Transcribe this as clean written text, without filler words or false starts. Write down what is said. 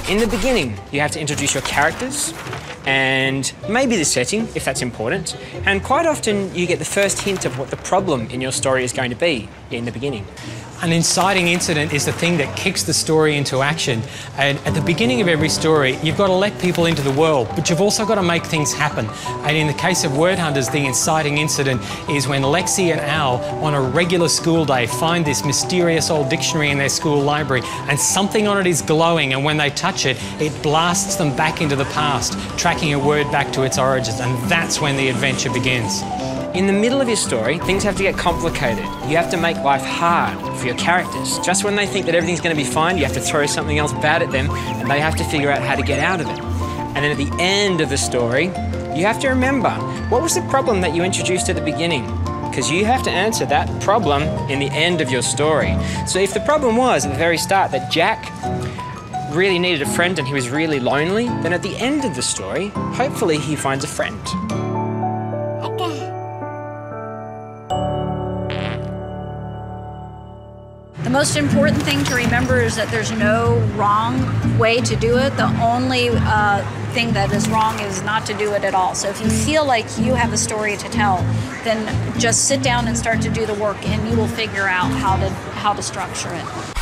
In the beginning, you have to introduce your characters and maybe the setting, if that's important. And quite often, you get the first hint of what the problem in your story is going to be in the beginning. An inciting incident is the thing that kicks the story into action. And at the beginning of every story, you've got to let people into the world, but you've also got to make things happen. And in the case of Word Hunters, the inciting incident is when Lexi and Al, on a regular school day, find this mysterious old dictionary in their school library, and something on it is glowing, and when they touch it, it blasts them back into the past, tracking a word back to its origins, and that's when the adventure begins. In the middle of your story, things have to get complicated. You have to make life hard for your characters. Just when they think that everything's going to be fine, you have to throw something else bad at them, and they have to figure out how to get out of it. And then at the end of the story, you have to remember, what was the problem that you introduced at the beginning? Because you have to answer that problem in the end of your story. So if the problem was at the very start that Jack really needed a friend and he was really lonely, then at the end of the story, hopefully he finds a friend. The most important thing to remember is that there's no wrong way to do it. The only thing that is wrong is not to do it at all. So if you feel like you have a story to tell, then just sit down and start to do the work, and you will figure out how to structure it.